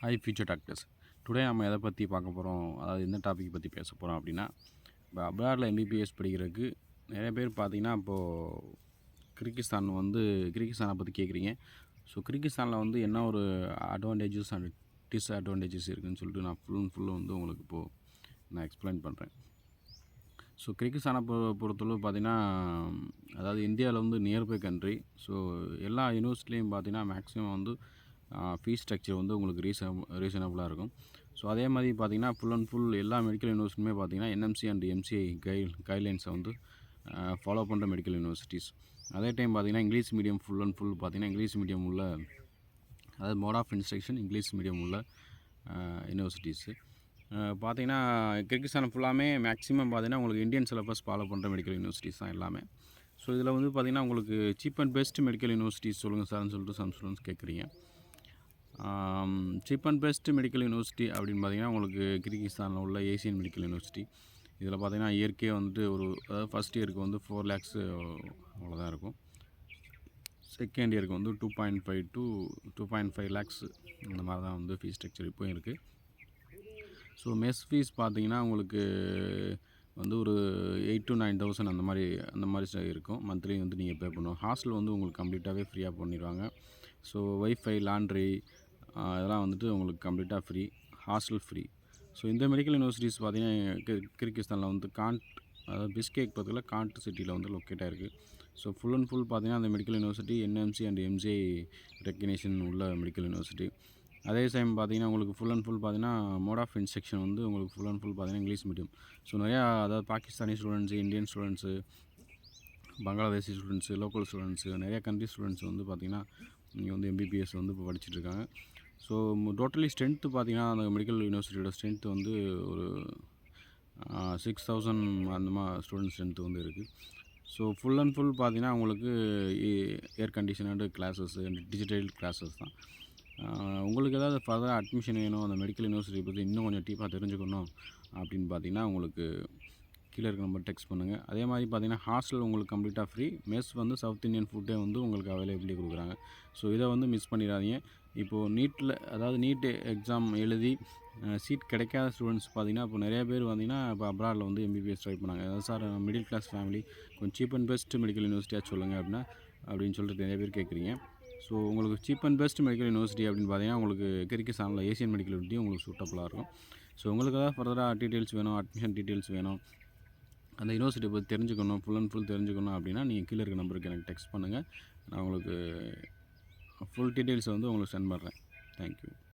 Hi future doctors. Today நம்ம எதை பற்றி பார்க்க போகிறோம், அதாவது எந்த டாபிக் பற்றி பேச போகிறோம் அப்படின்னா, இப்போ அப்ராடில் எம்பிபிஎஸ் படிக்கிறதுக்கு நிறைய பேர் பார்த்தீங்கன்னா, இப்போது கிர்கிஸ்தானை பற்றி கேட்குறீங்க. ஸோ கிர்கிஸ்தானில் வந்து என்ன ஒரு அட்வான்டேஜஸ் அண்ட் டிஸ்அட்வான்டேஜஸ் இருக்குதுன்னு சொல்லிட்டு நான் ஃபுல்லும் வந்து உங்களுக்கு இப்போது நான் எக்ஸ்பிளைன் பண்ணுறேன். ஸோ கிர்கிஸ்தானை பொறுத்தளவு பார்த்தீங்கன்னா, அதாவது இந்தியாவில் வந்து நியர்பை கண்ட்ரி. ஸோ எல்லா யூனிவர்சிட்டிலையும் பார்த்தீங்கன்னா மேக்ஸிமம் வந்து ஃபீஸ் ஸ்ட்ரக்சர் வந்து உங்களுக்கு ரீசனபுளாக இருக்கும். ஸோ அதே மாதிரி பார்த்தீங்கன்னா ஃபுல் எல்லா மெடிக்கல் யூனிவர்சிட்டியுமே பார்த்தீங்கன்னா என்எம்சி அண்ட் எம்சிஐ கைட்லைன்ஸை வந்து ஃபாலோ பண்ணுற மெடிக்கல் யூனிவர்சிட்டிஸ். அதே டைம் பார்த்தீங்கன்னா இங்கிலீஷ் மீடியம் ஃபுல் பார்த்தீங்கன்னா இங்கிலீஷ் மீடியம் உள்ள, அதாவது mode of instruction English medium உள்ள யூனிவர்சிட்டிஸு. பார்த்தீங்கன்னா கிர்கிஸ்தான் ஃபுல்லாமே மேக்ஸிமம் பார்த்தீங்கன்னா உங்களுக்கு இந்தியன் சிலபஸ் ஃபாலோ பண்ணுற மெடிக்கல் யூனிவர்சிட்டிஸ் தான் எல்லாமே. ஸோ இதில் வந்து பார்த்திங்கன்னா உங்களுக்கு cheap and best medical universities சொல்லுங்கள் சார்னு சொல்லிட்டு சம் ஸ்டூடெண்ட்ஸ் கேட்குறீங்க. Cheap and best medical university அப்படின்னு பார்த்தீங்கன்னா உங்களுக்கு கிர்கிஸ்தானில் உள்ள ஏசியன் மெடிக்கல் யூனிவர்சிட்டி. இதில் பார்த்தீங்கன்னா இயற்கையே வந்துட்டு அதாவது ஃபஸ்ட் இயருக்கு வந்து 4 lakhs அவ்வளோதான் இருக்கும். செகண்ட் இயருக்கு வந்து 2.5 to 2.5 lakhs இந்த மாதிரி தான் வந்து ஃபீஸ் ஸ்ட்ரக்சர் இப்போயும் இருக்குது. ஸோ மெஸ் ஃபீஸ் பார்த்தீங்கன்னா உங்களுக்கு வந்து ஒரு 8,000 to 9,000 அந்த மாதிரி இருக்கும். மந்த்லி வந்து நீங்கள் பே பண்ணுவோம். ஹாஸ்டல் வந்து உங்களுக்கு கம்ப்ளீட்டாகவே ஃப்ரீயாக பண்ணிடுவாங்க. ஸோ ஒய்ஃபை, லாண்ட்ரி இதெல்லாம் வந்துட்டு உங்களுக்கு கம்ப்ளீட்டாக ஃப்ரீ, ஹாஸ்டல் ஃப்ரீ. ஸோ இந்த மெடிக்கல் யூனிவர்சிட்டிஸ் பார்த்தீங்கன்னா கிர்கிஸ்தானில் வந்து அதாவது பிஸ்கேக் பக்கத்தில் காண்ட் சிட்டியில் வந்து லொக்கேட் ஆகிருக்கு. ஸோ ஃபுல் பார்த்தீங்கன்னா அந்த medical university NMC and MCI recognition உள்ள மெடிக்கல் யூனிவர்சிட்டி. அதே டைம் பார்த்தீங்கன்னா உங்களுக்கு ஃபுல் பார்த்தீங்கன்னா மோட் ஆஃப் இன்ஸ்ட்ரக்ஷன் வந்து உங்களுக்கு ஃபுல் பார்த்தீங்கன்னா இங்கிலீஷ் மீடியம். ஸோ நிறையா அதாவது Pakistani students, Indian students, Bangladeshi students, local students, நிறையா கண்ட்ரி ஸ்டூடெண்ட்ஸ் வந்து பார்த்திங்கன்னா இங்கே வந்து எம்பிபிஎஸ் வந்து இப்போ படிச்சுட்ருக்காங்க. ஸோ டோட்டலி ஸ்ட்ரென்த்து பார்த்திங்கன்னா அந்த மெடிக்கல் யூனிவர்சிட்டியோட ஸ்ட்ரென்த்து வந்து ஒரு 6,000 அந்த மாதிரி ஸ்டூடெண்ட் ஸ்ட்ரென்த்து வந்து இருக்குது. ஸோ ஃபுல் பார்த்திங்கன்னா உங்களுக்கு ஏர் கண்டிஷனடு கிளாஸஸ், டிஜிட்டல் கிளாஸஸ் தான். உங்களுக்கு ஏதாவது ஃபர்தராக அட்மிஷன் வேணும், அந்த மெடிக்கல் யூனிவர்சிட்டி பற்றி இன்னும் கொஞ்சம் டீப்பாக தெரிஞ்சுக்கணும் அப்படின்னு பார்த்தீங்கன்னா உங்களுக்கு கீழே இருக்க நம்பர் டெக்ஸ்ட் பண்ணுங்கள். அதே மாதிரி பார்த்தீங்கன்னா ஹாஸ்டல் உங்களுக்கு கம்ப்ளீட்டாக ஃப்ரீ. மெஸ் வந்து சவுத் இந்தியன் ஃபுட்டே வந்து உங்களுக்கு அவைலபிலிட்டி கொடுக்குறாங்க. ஸோ இதை வந்து மிஸ் பண்ணிடாதீங்க. இப்போது அதாவது நீட் எக்ஸாம் எழுதி சீட் கிடைக்காத ஸ்டூடெண்ட்ஸ் பார்த்திங்கன்னா இப்போ நிறைய பேர் பார்த்திங்கன்னா இப்போ அப்ராடில் வந்து எம்பிபிஎஸ் ட்ரை பண்ணாங்க. அதாவது சார் மிடில் கிளாஸ் ஃபேமிலி கொஞ்சம் சீப் அண்ட் பெஸ்ட் மெடிக்கல் யூனிவர்சிட்டியாக சொல்லுங்கள் அப்படின்னு சொல்லிட்டு நிறைய பேர் கேட்குறீங்க. ஸோ உங்களுக்கு cheap and best medical university அப்படின்னு பார்த்தீங்கன்னா உங்களுக்கு கிர்கிஸ்தானில் ஏசியன் மெடிக்கல் யூனிவர்சிட்டி உங்களுக்கு சூட்டபுளாக இருக்கும். ஸோ உங்களுக்கு ஏதாவது ஃபர்தராக டீட்டெயில்ஸ் வேணும், அட்மிஷன் டீட்டெயில்ஸ் வேணும், அந்த யூனிவர்சிட்டி பற்றி தெரிஞ்சுக்கணும், ஃபுல் தெரிஞ்சுக்கணும் அப்படின்னா நீங்கள் கீழே இருக்க நம்பருக்கு எனக்கு டெக்ஸ்ட் பண்ணுங்கள். நான் உங்களுக்கு ஃபுல் டீட்டெயில்ஸை வந்து உங்களுக்கு சென்ட் பண்ணுறேன். தேங்க்யூ.